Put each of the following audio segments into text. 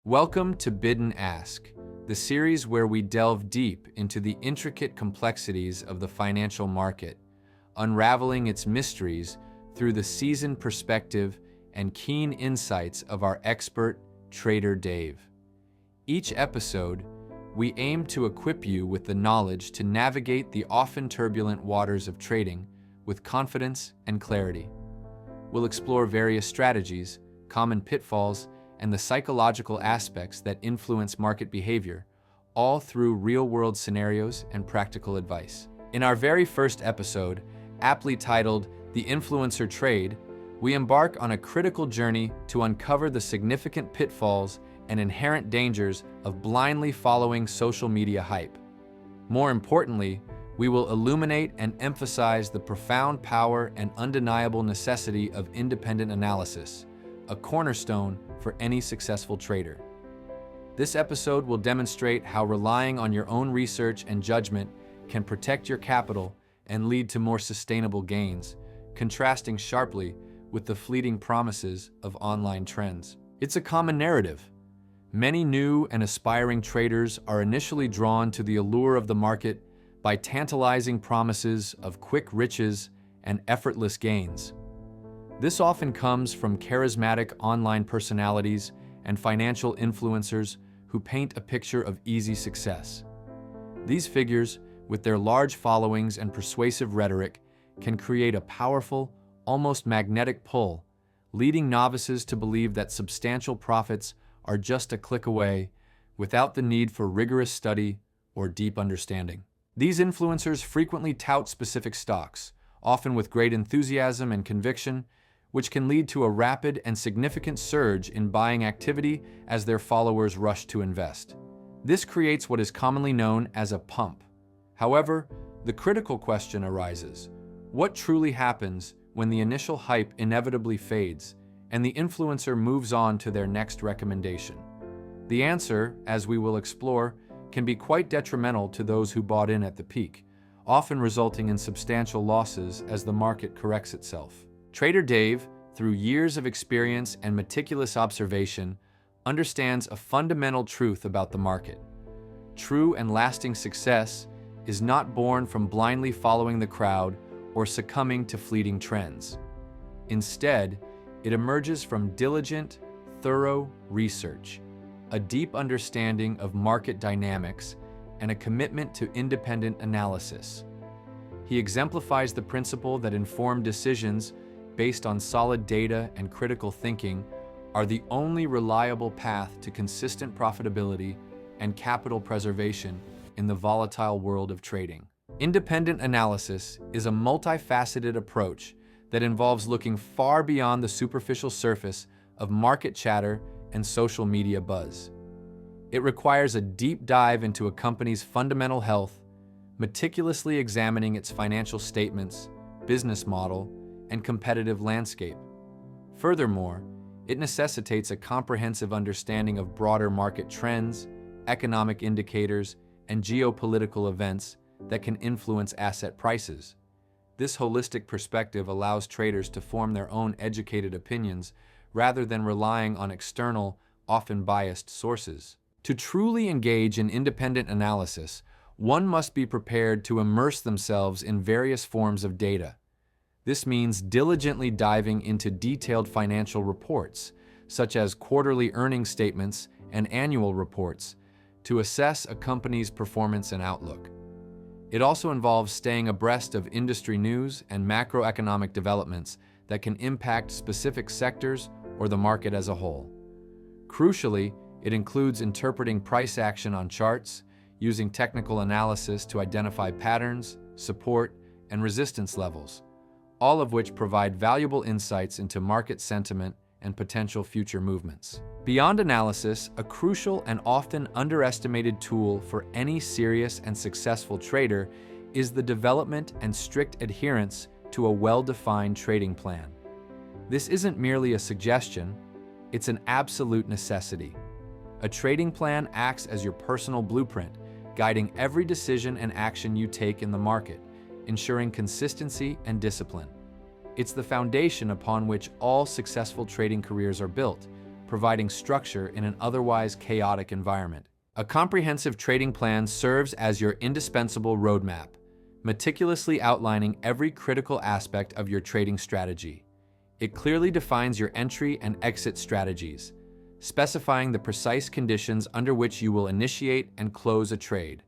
Welcome to Bid and Ask, the series where we delve deep into the intricate complexities of the financial market, unraveling its mysteries through the seasoned perspective and keen insights of our expert, Trader Dave. Each episode, we aim to equip you with the knowledge to navigate the often turbulent waters of trading with confidence and clarity. We'll explore various strategies, common pitfalls, and the psychological aspects that influence market behavior, all through real-world scenarios and practical advice. In our very first episode, aptly titled The Influencer Trade, we embark on a critical journey to uncover the significant pitfalls and inherent dangers of blindly following social media hype. More importantly, we will illuminate and emphasize the profound power and undeniable necessity of independent analysis, a cornerstone for any successful trader. This episode will demonstrate how relying on your own research and judgment can protect your capital and lead to more sustainable gains, contrasting sharply with the fleeting promises of online trends. It's a common narrative. Many new and aspiring traders are initially drawn to the allure of the market by tantalizing promises of quick riches and effortless gains. This often comes from charismatic online personalities and financial influencers who paint a picture of easy success. These figures, with their large followings and persuasive rhetoric, can create a powerful, almost magnetic pull, leading novices to believe that substantial profits are just a click away without the need for rigorous study or deep understanding. These influencers frequently tout specific stocks, often with great enthusiasm and conviction, which can lead to a rapid and significant surge in buying activity as their followers rush to invest. This creates what is commonly known as a pump. However, the critical question arises: what truly happens when the initial hype inevitably fades and the influencer moves on to their next recommendation? The answer, as we will explore, can be quite detrimental to those who bought in at the peak, often resulting in substantial losses as the market corrects itself. Trader Dave, through years of experience and meticulous observation, understands a fundamental truth about the market. True and lasting success is not born from blindly following the crowd or succumbing to fleeting trends. Instead, it emerges from diligent, thorough research, a deep understanding of market dynamics, and a commitment to independent analysis. He exemplifies the principle that informed decisions based on solid data and critical thinking are the only reliable path to consistent profitability and capital preservation in the volatile world of trading. Independent analysis is a multifaceted approach that involves looking far beyond the superficial surface of market chatter and social media buzz. It requires a deep dive into a company's fundamental health, meticulously examining its financial statements, business model, and competitive landscape. Furthermore, it necessitates a comprehensive understanding of broader market trends, economic indicators, and geopolitical events that can influence asset prices. This holistic perspective allows traders to form their own educated opinions rather than relying on external, often biased sources. To truly engage in independent analysis, one must be prepared to immerse themselves in various forms of data. This means diligently diving into detailed financial reports, such as quarterly earnings statements and annual reports, to assess a company's performance and outlook. It also involves staying abreast of industry news and macroeconomic developments that can impact specific sectors or the market as a whole. Crucially, it includes interpreting price action on charts, using technical analysis to identify patterns, support, and resistance levels, all of which provide valuable insights into market sentiment and potential future movements. Beyond analysis, a crucial and often underestimated tool for any serious and successful trader is the development and strict adherence to a well-defined trading plan. This isn't merely a suggestion, it's an absolute necessity. A trading plan acts as your personal blueprint, guiding every decision and action you take in the market, ensuring consistency and discipline. It's the foundation upon which all successful trading careers are built, providing structure in an otherwise chaotic environment. A comprehensive trading plan serves as your indispensable roadmap, meticulously outlining every critical aspect of your trading strategy. It clearly defines your entry and exit strategies, specifying the precise conditions under which you will initiate and close a trade.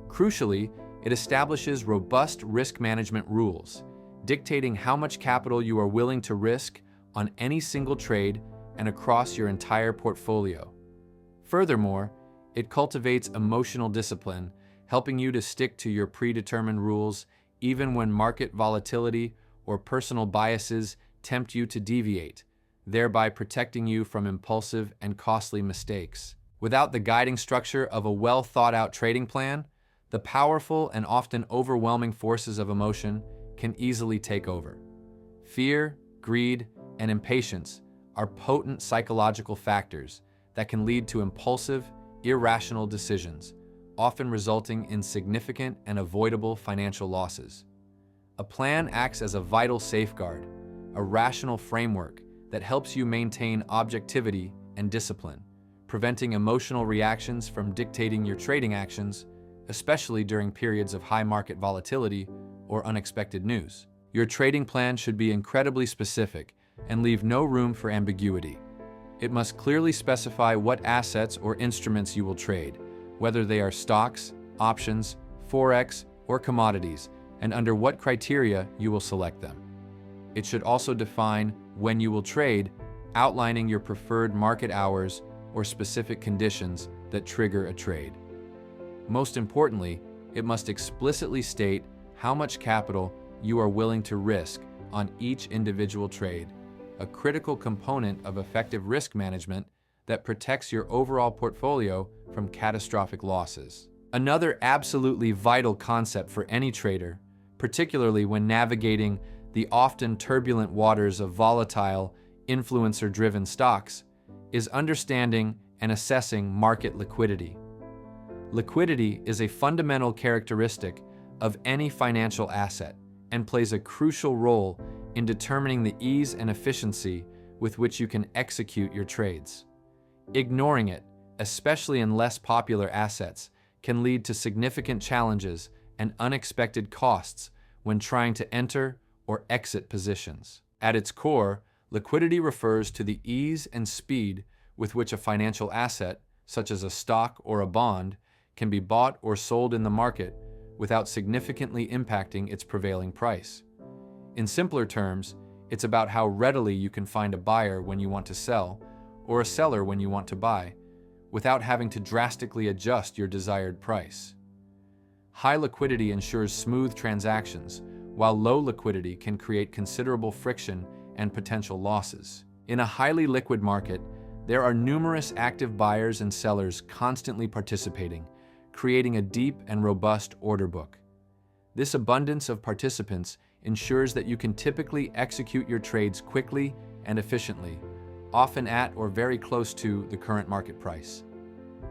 Crucially, it establishes robust risk management rules, dictating how much capital you are willing to risk on any single trade and across your entire portfolio. Furthermore, it cultivates emotional discipline, helping you to stick to your predetermined rules even when market volatility or personal biases tempt you to deviate, thereby protecting you from impulsive and costly mistakes. Without the guiding structure of a well-thought-out trading plan, the powerful and often overwhelming forces of emotion can easily take over. Fear, greed, and impatience are potent psychological factors that can lead to impulsive, irrational decisions, often resulting in significant and avoidable financial losses. A plan acts as a vital safeguard, a rational framework that helps you maintain objectivity and discipline, preventing emotional reactions from dictating your trading actions, especially during periods of high market volatility or unexpected news. Your trading plan should be incredibly specific and leave no room for ambiguity. It must clearly specify what assets or instruments you will trade, whether they are stocks, options, forex, or commodities, and under what criteria you will select them. It should also define when you will trade, outlining your preferred market hours or specific conditions that trigger a trade. Most importantly, it must explicitly state how much capital you are willing to risk on each individual trade, a critical component of effective risk management that protects your overall portfolio from catastrophic losses. Another absolutely vital concept for any trader, particularly when navigating the often turbulent waters of volatile, influencer-driven stocks, is understanding and assessing market liquidity. Liquidity is a fundamental characteristic of any financial asset and plays a crucial role in determining the ease and efficiency with which you can execute your trades. Ignoring it, especially in less popular assets, can lead to significant challenges and unexpected costs when trying to enter or exit positions. At its core, liquidity refers to the ease and speed with which a financial asset, such as a stock or a bond, can be bought or sold in the market without significantly impacting its prevailing price. In simpler terms, it's about how readily you can find a buyer when you want to sell, or a seller when you want to buy, without having to drastically adjust your desired price. High liquidity ensures smooth transactions, while low liquidity can create considerable friction and potential losses. In a highly liquid market, there are numerous active buyers and sellers constantly participating, creating a deep and robust order book. This abundance of participants ensures that you can typically execute your trades quickly and efficiently, often at or very close to the current market price.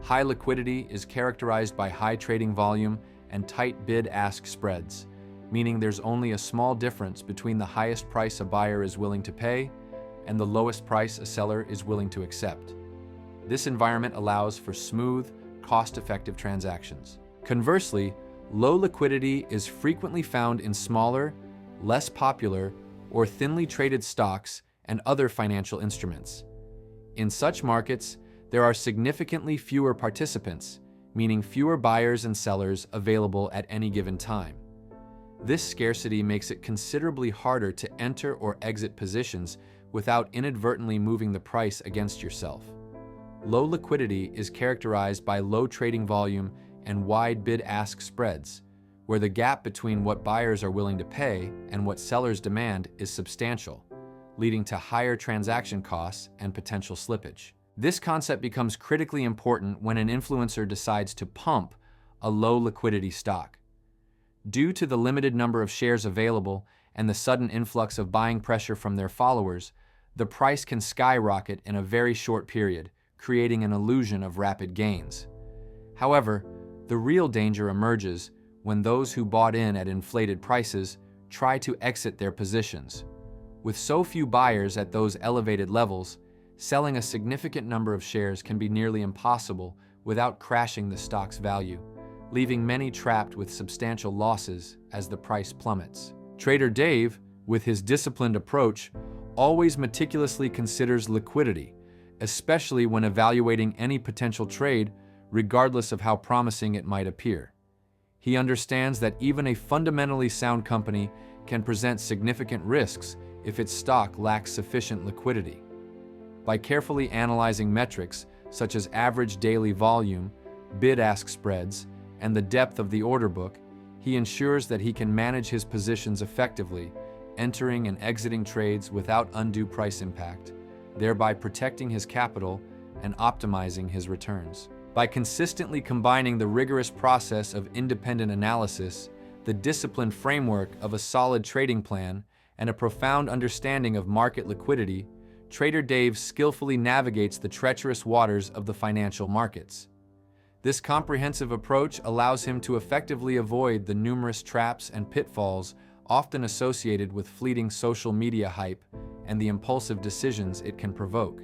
High liquidity is characterized by high trading volume and tight bid-ask spreads, meaning there's only a small difference between the highest price a buyer is willing to pay and the lowest price a seller is willing to accept. This environment allows for smooth, cost-effective transactions. Conversely, low liquidity is frequently found in smaller, less popular, or thinly traded stocks and other financial instruments. In such markets, there are significantly fewer participants, meaning fewer buyers and sellers available at any given time. This scarcity makes it considerably harder to enter or exit positions without inadvertently moving the price against yourself. Low liquidity is characterized by low trading volume and wide bid-ask spreads, where the gap between what buyers are willing to pay and what sellers demand is substantial, leading to higher transaction costs and potential slippage. This concept becomes critically important when an influencer decides to pump a low liquidity stock. Due to the limited number of shares available and the sudden influx of buying pressure from their followers, the price can skyrocket in a very short period, creating an illusion of rapid gains. However, the real danger emerges when those who bought in at inflated prices try to exit their positions. With so few buyers at those elevated levels, selling a significant number of shares can be nearly impossible without crashing the stock's value, leaving many trapped with substantial losses as the price plummets. Trader Dave, with his disciplined approach, always meticulously considers liquidity, especially when evaluating any potential trade, regardless of how promising it might appear. He understands that even a fundamentally sound company can present significant risks if its stock lacks sufficient liquidity. By carefully analyzing metrics such as average daily volume, bid-ask spreads, and the depth of the order book, he ensures that he can manage his positions effectively, entering and exiting trades without undue price impact, thereby protecting his capital and optimizing his returns. By consistently combining the rigorous process of independent analysis, the disciplined framework of a solid trading plan, and a profound understanding of market liquidity, Trader Dave skillfully navigates the treacherous waters of the financial markets. This comprehensive approach allows him to effectively avoid the numerous traps and pitfalls often associated with fleeting social media hype and the impulsive decisions it can provoke.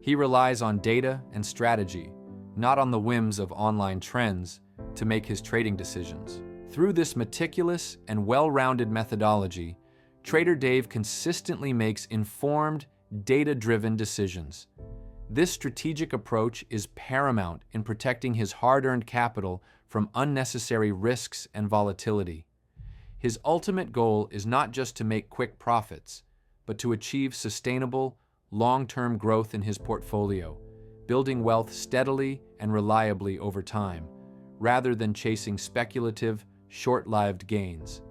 He relies on data and strategy, not on the whims of online trends, to make his trading decisions. Through this meticulous and well-rounded methodology, Trader Dave consistently makes informed, data-driven decisions. This strategic approach is paramount in protecting his hard-earned capital from unnecessary risks and volatility. His ultimate goal is not just to make quick profits, but to achieve sustainable, long-term growth in his portfolio, building wealth steadily and reliably over time, rather than chasing speculative, short-lived gains.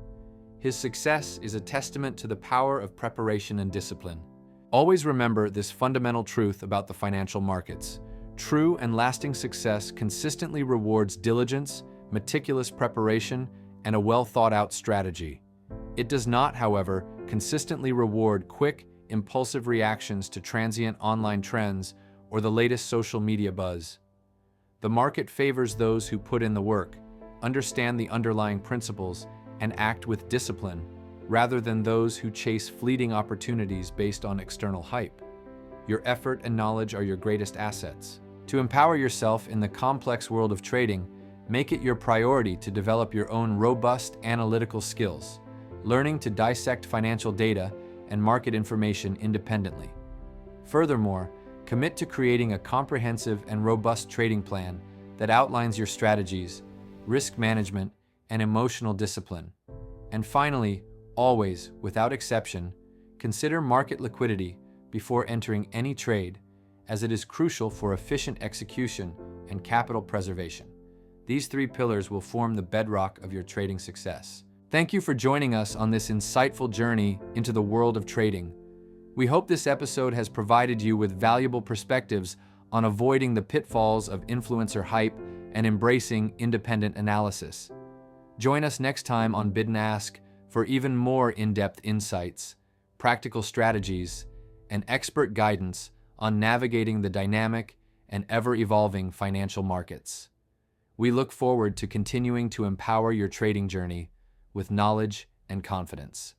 His success is a testament to the power of preparation and discipline. Always remember this fundamental truth about the financial markets. True and lasting success consistently rewards diligence, meticulous preparation, and a well-thought-out strategy. It does not, however, consistently reward quick, impulsive reactions to transient online trends or the latest social media buzz. The market favors those who put in the work, understand the underlying principles, and act with discipline, rather than those who chase fleeting opportunities based on external hype. Your effort and knowledge are your greatest assets. To empower yourself in the complex world of trading, make it your priority to develop your own robust analytical skills, learning to dissect financial data and market information independently. Furthermore, commit to creating a comprehensive and robust trading plan that outlines your strategies, risk management, and emotional discipline. And finally, always, without exception, consider market liquidity before entering any trade, as it is crucial for efficient execution and capital preservation. These three pillars will form the bedrock of your trading success. Thank you for joining us on this insightful journey into the world of trading. We hope this episode has provided you with valuable perspectives on avoiding the pitfalls of influencer hype and embracing independent analysis. Join us next time on Bid and Ask for even more in-depth insights, practical strategies, and expert guidance on navigating the dynamic and ever-evolving financial markets. We look forward to continuing to empower your trading journey with knowledge and confidence.